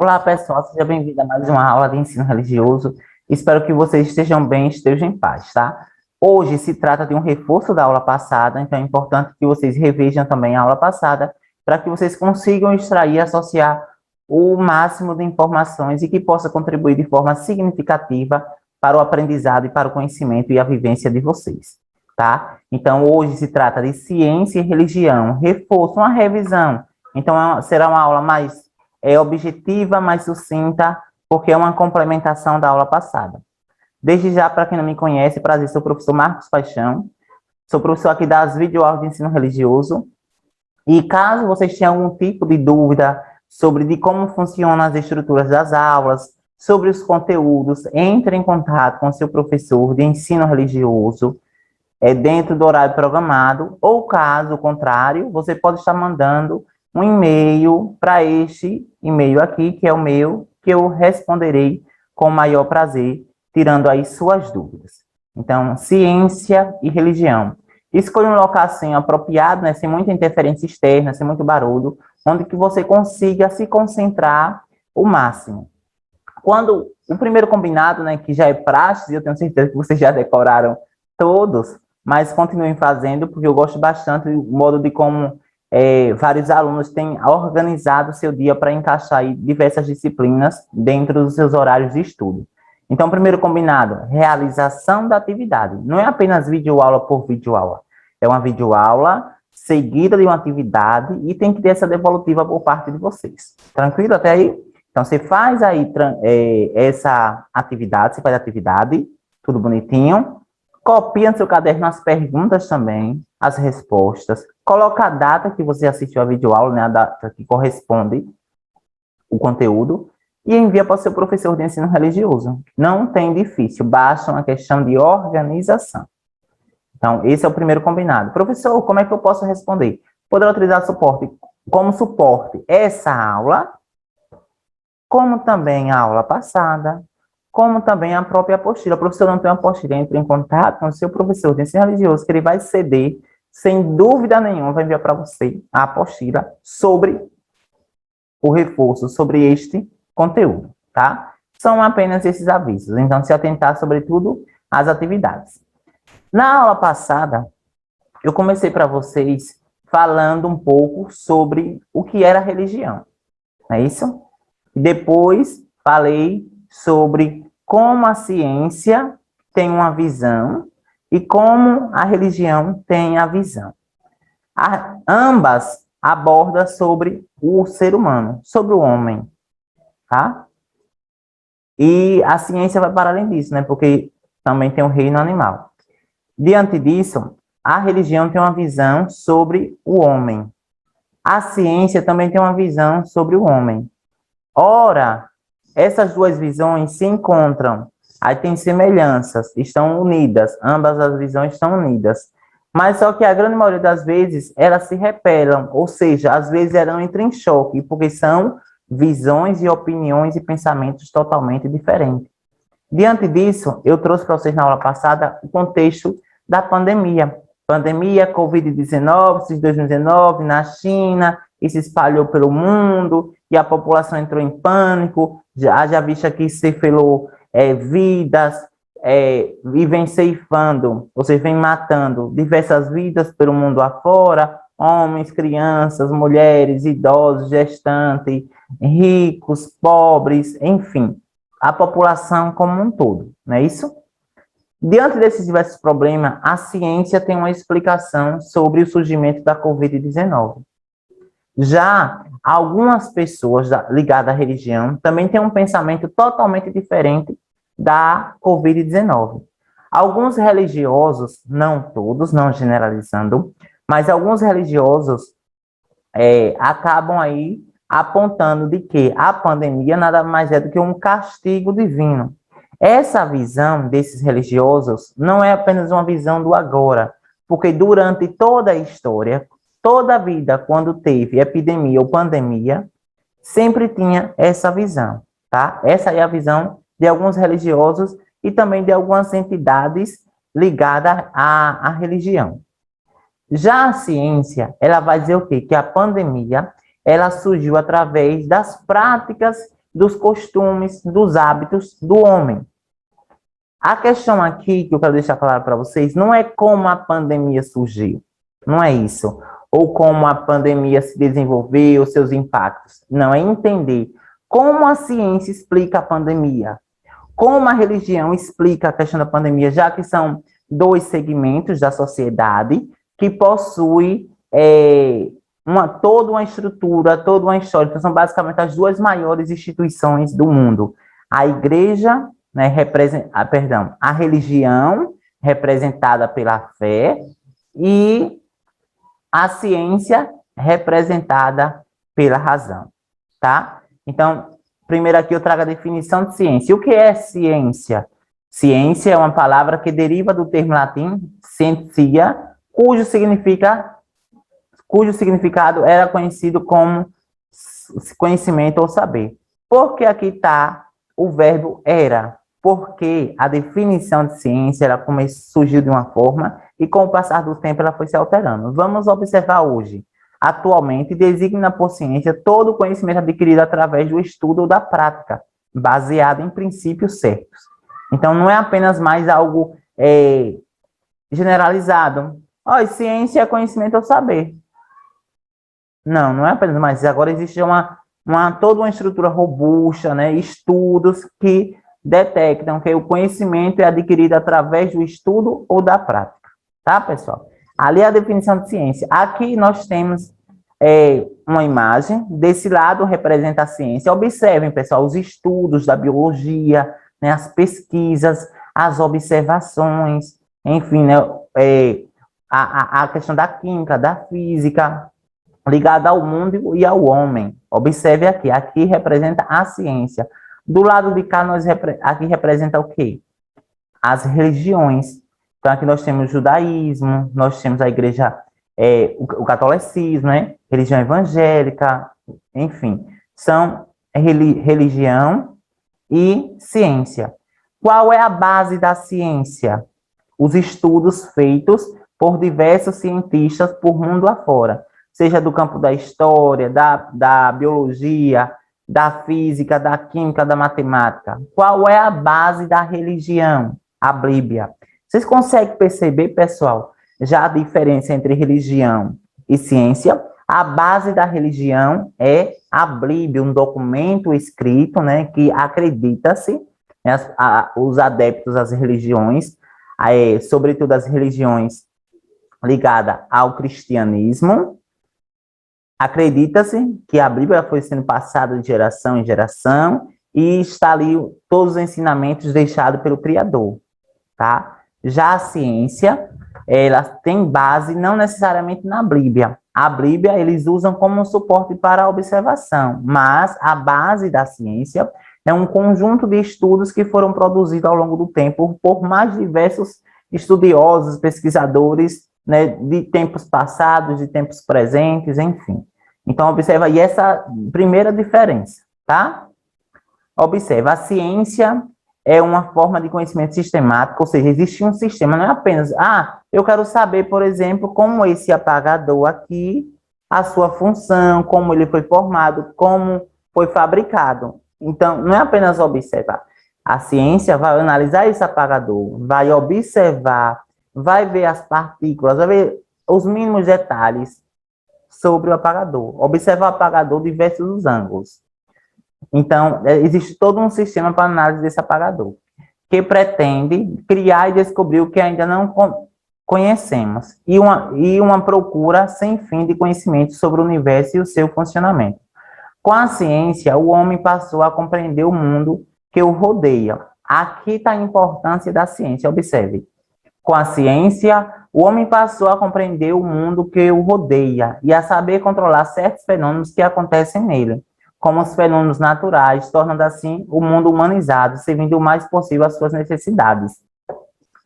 Olá, pessoal, seja bem-vindo a mais uma aula de ensino religioso. Espero que vocês estejam bem, estejam em paz, tá? Hoje se trata de um reforço da aula passada, então é importante que vocês revejam também a aula passada, para que vocês consigam extrair e associar o máximo de informações e que possa contribuir de forma significativa para o aprendizado e para o conhecimento e a vivência de vocês, tá? Então, hoje se trata de ciência e religião, reforço, uma revisão. Então, será uma aula mais objetiva, mais sucinta, porque é uma complementação da aula passada. Desde já, para quem não me conhece, prazer, sou o professor Marcos Paixão, sou professor aqui das videoaulas de ensino religioso, e caso vocês tenham algum tipo de dúvida sobre de como funcionam as estruturas das aulas, sobre os conteúdos, entre em contato com seu professor de ensino religioso, dentro do horário programado, ou caso contrário, você pode estar mandando um e-mail para este e-mail aqui, que é o meu, que eu responderei com o maior prazer, tirando aí suas dúvidas. Então, ciência e religião. Escolha um local assim apropriado, né, sem muita interferência externa, sem muito barulho, onde que você consiga se concentrar o máximo. Quando o primeiro combinado, né, que já é praxe, eu tenho certeza que vocês já decoraram todos, mas continuem fazendo, porque eu gosto bastante do modo de como vários alunos têm organizado o seu dia para encaixar aí diversas disciplinas dentro dos seus horários de estudo. Então, primeiro combinado, realização da atividade. Não é apenas videoaula por videoaula. É uma videoaula seguida de uma atividade e tem que ter essa devolutiva por parte de vocês. Tranquilo até aí? Então, você faz aí essa atividade, você faz a atividade, tudo bonitinho, copia no seu caderno as perguntas também, as respostas, coloca a data que você assistiu a videoaula, né, a data que corresponde o conteúdo, e envia para o seu professor de ensino religioso. Não tem difícil, basta uma questão de organização. Então, esse é o primeiro combinado. Professor, como é que eu posso responder? Poderá utilizar suporte como suporte essa aula, como também a aula passada, como também a própria apostila. O professor não tem uma apostila, entre em contato com o seu professor de ensino religioso, que ele vai ceder, sem dúvida nenhuma, vai enviar para você a apostila sobre o reforço, sobre este conteúdo, tá? São apenas esses avisos, então se atentar, sobretudo, às atividades. Na aula passada, eu comecei para vocês falando um pouco sobre o que era religião, não é isso? Depois, falei sobre como a ciência tem uma visão e como a religião tem a visão. Ambas abordam sobre o ser humano, sobre o homem, tá? E a ciência vai para além disso, né? Porque também tem o reino animal. Diante disso, a religião tem uma visão sobre o homem. A ciência também tem uma visão sobre o homem. Ora, essas duas visões se encontram, aí tem semelhanças, estão unidas, ambas as visões estão unidas. Mas só que a grande maioria das vezes, elas se repelam, ou seja, às vezes elas entram em choque, porque são visões e opiniões e pensamentos totalmente diferentes. Diante disso, eu trouxe para vocês na aula passada o contexto da pandemia. Pandemia, Covid-19, 2019, na China, e se espalhou pelo mundo, e a população entrou em pânico, já visto que se ceifou vidas, e vem ceifando, ou seja, vem matando diversas vidas pelo mundo afora, homens, crianças, mulheres, idosos, gestantes, ricos, pobres, enfim, a população como um todo, não é isso? Diante desses diversos problemas, a ciência tem uma explicação sobre o surgimento da Covid-19. Já algumas pessoas ligadas à religião também têm um pensamento totalmente diferente da Covid-19. Alguns religiosos, não todos, não generalizando, mas alguns religiosos acabam aí apontando de que a pandemia nada mais é do que um castigo divino. Essa visão desses religiosos não é apenas uma visão do agora, porque durante toda a história, toda a vida, quando teve epidemia ou pandemia, sempre tinha essa visão, tá? Essa é a visão de alguns religiosos e também de algumas entidades ligadas à religião. Já a ciência, ela vai dizer o quê? Que a pandemia, ela surgiu através das práticas dos costumes, dos hábitos do homem. A questão aqui que eu quero deixar claro para vocês não é como a pandemia surgiu, não é isso, ou como a pandemia se desenvolveu, seus impactos. Não, é entender como a ciência explica a pandemia, como a religião explica a questão da pandemia, já que são dois segmentos da sociedade que possuem toda uma estrutura, toda uma história. Então, são basicamente as duas maiores instituições do mundo. A igreja, né, a religião, representada pela fé, e a ciência, representada pela razão, tá? Então, primeiro aqui eu trago a definição de ciência. O que é ciência? Ciência é uma palavra que deriva do termo latim scientia, cujo significado era conhecido como conhecimento ou saber. Por que aqui está o verbo era? Porque a definição de ciência ela surgiu de uma forma e com o passar do tempo ela foi se alterando. Vamos observar hoje. Atualmente, designa por ciência todo o conhecimento adquirido através do estudo ou da prática, baseado em princípios certos. Então, não é apenas mais algo generalizado. Ciência é conhecimento ou saber. Não, não é apenas mais. Agora existe toda uma estrutura robusta, né? Estudos que detectam que o conhecimento é adquirido através do estudo ou da prática. Tá, pessoal? Ali é a definição de ciência. Aqui nós temos uma imagem. Desse lado representa a ciência. Observem, pessoal, os estudos da biologia, né? As pesquisas, as observações, enfim, né? A questão da química, da física, ligada ao mundo e ao homem. Observe aqui representa a ciência. Do lado de cá, aqui representa o quê? As religiões. Então, aqui nós temos o judaísmo, nós temos a igreja, o catolicismo, né? Religião evangélica, enfim. São religião e ciência. Qual é a base da ciência? Os estudos feitos por diversos cientistas por mundo afora, seja do campo da história, da biologia, da física, da química, da matemática. Qual é a base da religião? A Bíblia. Vocês conseguem perceber, pessoal, já a diferença entre religião e ciência? A base da religião é a Bíblia, um documento escrito, né, que acredita-se, né, os adeptos às religiões, sobretudo as religiões ligadas ao cristianismo, acredita-se que a Bíblia foi sendo passada de geração em geração e está ali todos os ensinamentos deixados pelo Criador, tá? Já a ciência, ela tem base não necessariamente na Bíblia. A Bíblia eles usam como um suporte para a observação, mas a base da ciência é um conjunto de estudos que foram produzidos ao longo do tempo por mais diversos estudiosos, pesquisadores, né, de tempos passados, de tempos presentes, enfim. Então, observa aí essa primeira diferença, tá? Observa, a ciência é uma forma de conhecimento sistemático, ou seja, existe um sistema, não é apenas, eu quero saber, por exemplo, como esse apagador aqui, a sua função, como ele foi formado, como foi fabricado. Então, não é apenas observar. A ciência vai analisar esse apagador, vai observar, vai ver as partículas, vai ver os mínimos detalhes sobre o apagador. Observar o apagador de diversos ângulos. Então, existe todo um sistema para análise desse apagador, que pretende criar e descobrir o que ainda não conhecemos, e uma procura sem fim de conhecimento sobre o universo e o seu funcionamento. Com a ciência, o homem passou a compreender o mundo que o rodeia. Aqui está a importância da ciência, observe. Com a ciência, o homem passou a compreender o mundo que o rodeia e a saber controlar certos fenômenos que acontecem nele, como os fenômenos naturais, tornando assim o mundo humanizado, servindo o mais possível às suas necessidades.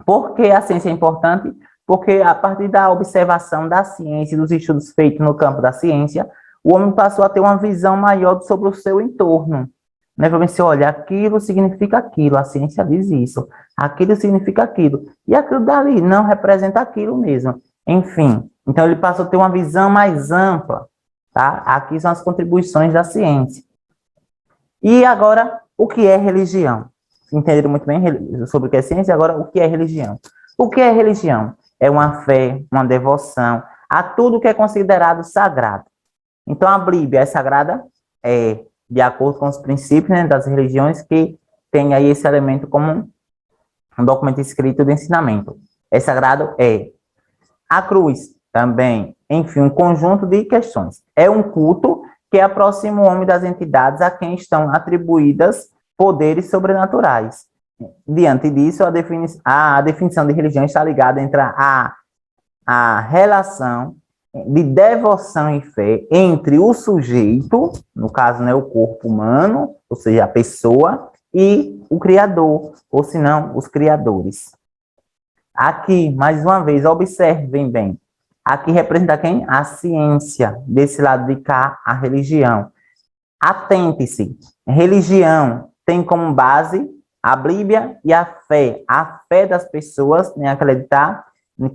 Por que a ciência é importante? Porque a partir da observação da ciência e dos estudos feitos no campo da ciência, o homem passou a ter uma visão maior sobre o seu entorno. Né? Para você olha, aquilo significa aquilo, a ciência diz isso, aquilo significa aquilo, e aquilo dali não representa aquilo mesmo. Enfim, então ele passou a ter uma visão mais ampla, tá? Aqui são as contribuições da ciência. E agora, o que é religião? Entenderam muito bem sobre o que é ciência, agora o que é religião? O que é religião? É uma fé, uma devoção a tudo que é considerado sagrado. Então, a Bíblia é sagrada? É, de acordo com os princípios, né, das religiões que tem aí esse elemento como um documento escrito de ensinamento. É sagrado? É. A cruz também, enfim, um conjunto de questões. É um culto que aproxima o homem das entidades a quem estão atribuídas poderes sobrenaturais. Diante disso, a definição de religião está ligada entre a relação de devoção e fé entre o sujeito, no caso, né, o corpo humano, ou seja, a pessoa, e o Criador, ou se não, os criadores. Aqui, mais uma vez, observem bem. Aqui representa quem? A ciência. Desse lado de cá, a religião. Atente-se. Religião tem como base a Bíblia e a fé. A fé das pessoas em acreditar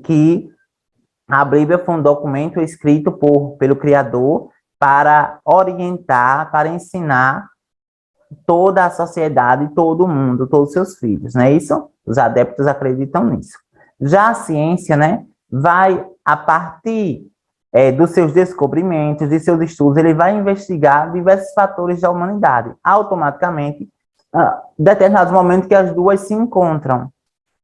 que a Bíblia foi um documento escrito pelo Criador para orientar, para ensinar toda a sociedade, todo mundo, todos os seus filhos, não é isso? Os adeptos acreditam nisso. Já a ciência, né, vai, a partir dos seus descobrimentos, de seus estudos, ele vai investigar diversos fatores da humanidade. Automaticamente, determinados momentos que as duas se encontram,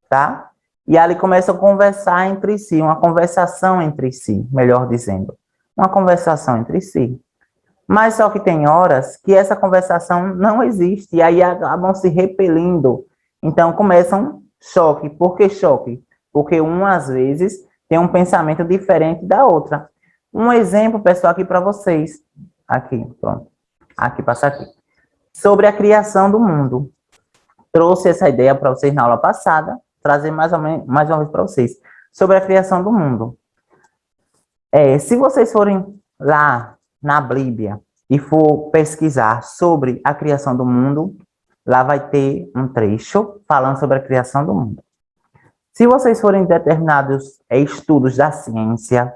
tá? E ali começam a conversar entre si, uma conversação entre si, melhor dizendo. Uma conversação entre si. Mas só que tem horas que essa conversação não existe, e aí acabam se repelindo. Então começa um choque. Por que choque? Porque uma, às vezes, tem um pensamento diferente da outra. Um exemplo, pessoal, aqui para vocês. Aqui, pronto. Aqui, passa aqui. Sobre a criação do mundo. Trouxe essa ideia para vocês na aula passada, trazer mais uma vez para vocês. Sobre a criação do mundo. Se vocês forem lá na Bíblia e for pesquisar sobre a criação do mundo, lá vai ter um trecho falando sobre a criação do mundo. Se vocês forem em determinados estudos da ciência,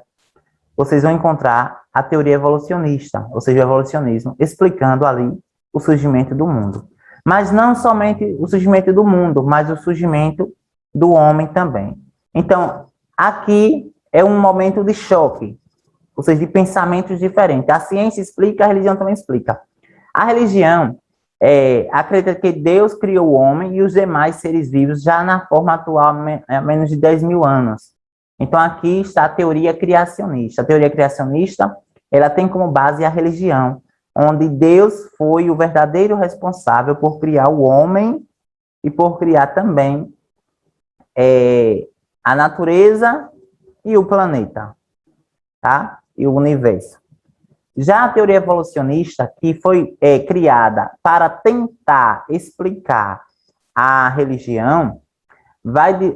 vocês vão encontrar a teoria evolucionista, ou seja, o evolucionismo, explicando ali o surgimento do mundo. Mas não somente o surgimento do mundo, mas o surgimento do homem também. Então, aqui é um momento de choque, ou seja, de pensamentos diferentes. A ciência explica, a religião também explica. A religião acredita que Deus criou o homem e os demais seres vivos já na forma atual há menos de 10 mil anos. Então, aqui está a teoria criacionista. A teoria criacionista, ela tem como base a religião, onde Deus foi o verdadeiro responsável por criar o homem e por criar também a natureza e o planeta, tá? E o universo. Já a teoria evolucionista, que foi criada para tentar explicar a religião,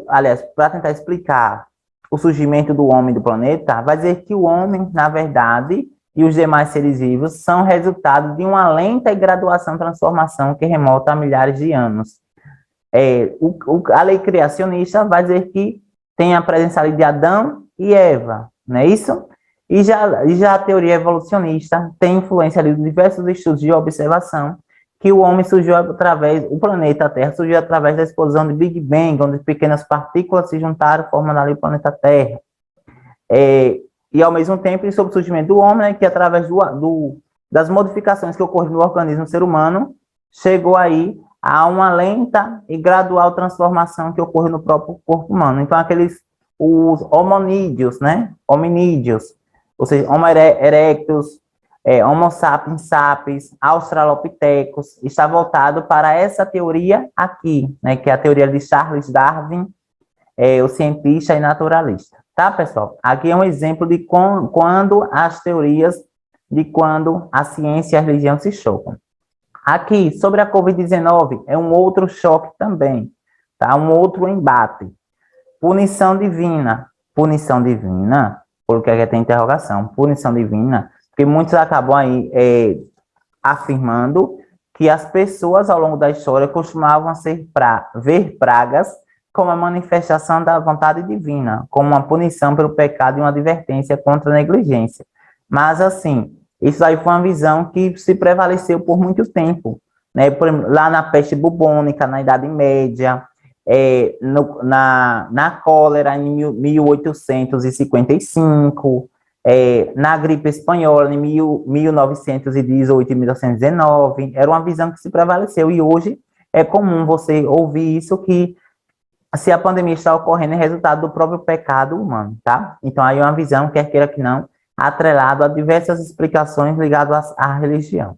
aliás, para tentar explicar o surgimento do homem e do planeta, vai dizer que o homem, na verdade, e os demais seres vivos são resultado de uma lenta e graduação transformação que remota a milhares de anos. A lei criacionista vai dizer que tem a presença ali de Adão e Eva, não é isso? E já a teoria evolucionista tem influência ali de diversos estudos de observação que o homem surgiu o planeta Terra surgiu através da explosão de Big Bang, onde pequenas partículas se juntaram, formando ali o planeta Terra. E, ao mesmo tempo, sobre o surgimento do homem, né, que através das modificações que ocorreram no organismo do ser humano, chegou aí a uma lenta e gradual transformação que ocorre no próprio corpo humano. Então, os hominídeos, né? Hominídeos, ou seja, Homo erectus, Homo sapiens sapiens, Australopithecus, está voltado para essa teoria aqui, né? Que é a teoria de Charles Darwin, o cientista e naturalista. Tá, pessoal? Aqui é um exemplo de quando as teorias, de quando a ciência e a religião se chocam. Aqui, sobre a Covid-19, é um outro choque também, tá? Um outro embate. Punição divina. Punição divina, porque aqui tem interrogação. Punição divina, porque muitos acabam aí afirmando que as pessoas ao longo da história costumavam ver pragas como a manifestação da vontade divina, como uma punição pelo pecado e uma advertência contra a negligência. Mas, assim, isso aí foi uma visão que se prevaleceu por muito tempo. né? Por exemplo, lá na peste bubônica, na Idade Média, na cólera, em 1855, na gripe espanhola, em 1918 e 1919, era uma visão que se prevaleceu, e hoje é comum você ouvir isso, que se a pandemia está ocorrendo é resultado do próprio pecado humano, tá? Então, aí é uma visão, quer queira que não, atrelado a diversas explicações ligadas à religião.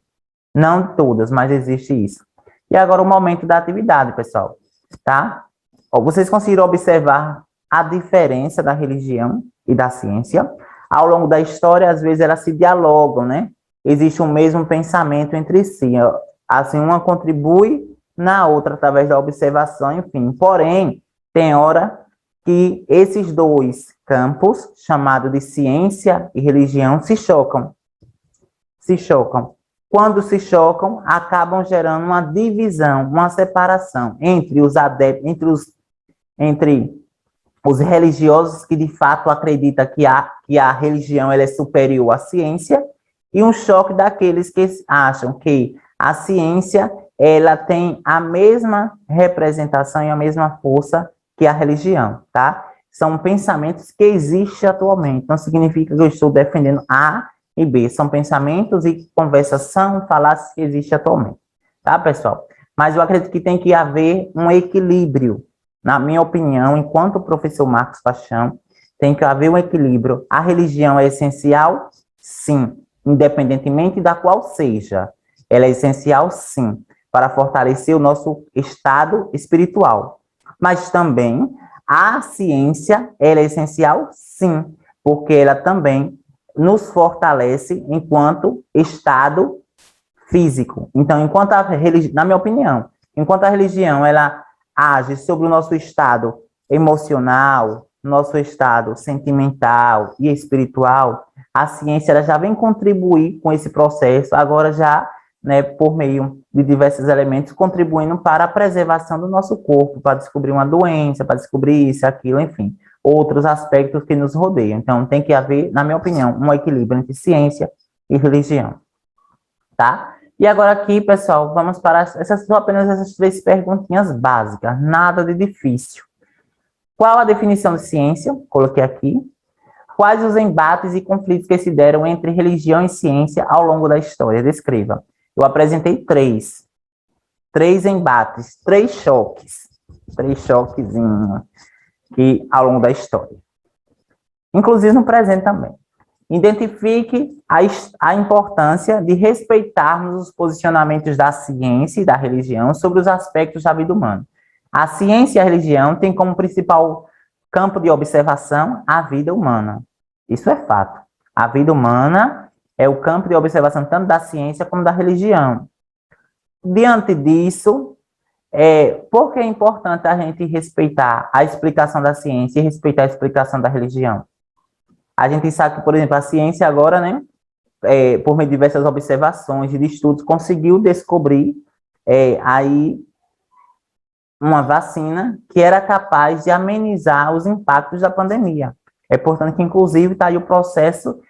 Não todas, mas existe isso. E agora o momento da atividade, pessoal, tá? Ó, vocês conseguiram observar a diferença da religião e da ciência? Ao longo da história, às vezes elas se dialogam, né? Existe um mesmo pensamento entre si. Ó. Assim, uma contribui na outra através da observação, enfim. Porém, tem hora que esses dois campos, chamados de ciência e religião, se chocam. Se chocam. Quando se chocam, acabam gerando uma divisão, uma separação entre os adeptos, entre os religiosos que de fato acreditam que a religião ela é superior à ciência, e um choque daqueles que acham que a ciência ela tem a mesma representação e a mesma força que a religião, tá? São pensamentos que existem atualmente, não significa que eu estou defendendo A e B, são pensamentos e conversação, falácias que existem atualmente, tá, pessoal? Mas eu acredito que tem que haver um equilíbrio. Na minha opinião, enquanto professor Marcos Paixão, tem que haver um equilíbrio. A religião é essencial? Sim, independentemente da qual seja. Ela é essencial, sim, para fortalecer o nosso estado espiritual. Mas também a ciência, ela é essencial, sim, porque ela também nos fortalece enquanto estado físico. Então, enquanto a religião, na minha opinião, enquanto a religião, ela age sobre o nosso estado emocional, nosso estado sentimental e espiritual, a ciência ela já vem contribuir com esse processo, agora já, né, por meio de diversos elementos, contribuindo para a preservação do nosso corpo, para descobrir uma doença, para descobrir isso, aquilo, enfim, outros aspectos que nos rodeiam. Então, tem que haver, na minha opinião, um equilíbrio entre ciência e religião, tá? E agora aqui, pessoal, vamos para essas são apenas essas 3 perguntinhas básicas, nada de difícil. Qual a definição de ciência? Coloquei aqui. Quais os embates e conflitos que se deram entre religião e ciência ao longo da história? Descreva. Eu apresentei 3. 3 embates, 3 choques. 3 choquezinhos que ao longo da história. Inclusive no presente também. Identifique a importância de respeitarmos os posicionamentos da ciência e da religião sobre os aspectos da vida humana. A ciência e a religião têm como principal campo de observação a vida humana. Isso é fato. A vida humana é o campo de observação tanto da ciência como da religião. Diante disso, por que é importante a gente respeitar a explicação da ciência e respeitar a explicação da religião? A gente sabe que, por exemplo, a ciência agora, né, por meio de diversas observações e de estudos, conseguiu descobrir aí uma vacina que era capaz de amenizar os impactos da pandemia. É importante que, inclusive, está aí o processo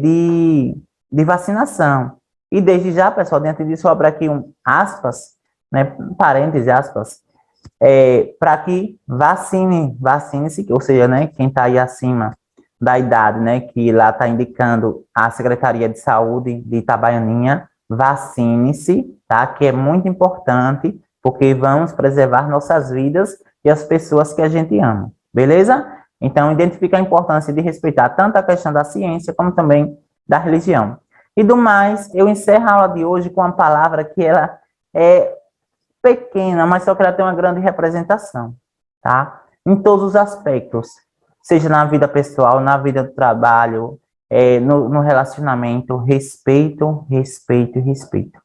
de vacinação. E desde já, pessoal, dentro disso, eu abro aqui aspas, né, parênteses, aspas, para que vacine-se, ou seja, né, quem está aí acima da idade, né, que lá está indicando a Secretaria de Saúde de Itabaianinha, vacine-se, tá, que é muito importante, porque vamos preservar nossas vidas e as pessoas que a gente ama, beleza? Então, identifica a importância de respeitar tanto a questão da ciência, como também da religião. E do mais, eu encerro a aula de hoje com uma palavra que ela é pequena, mas só que ela tem uma grande representação, tá? Em todos os aspectos, seja na vida pessoal, na vida do trabalho, no relacionamento, respeito, respeito e respeito.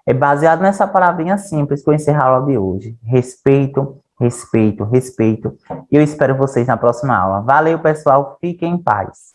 É baseado nessa palavrinha simples que eu encerro a aula de hoje. Respeito, respeito, respeito. E eu espero vocês na próxima aula. Valeu, pessoal. Fiquem em paz.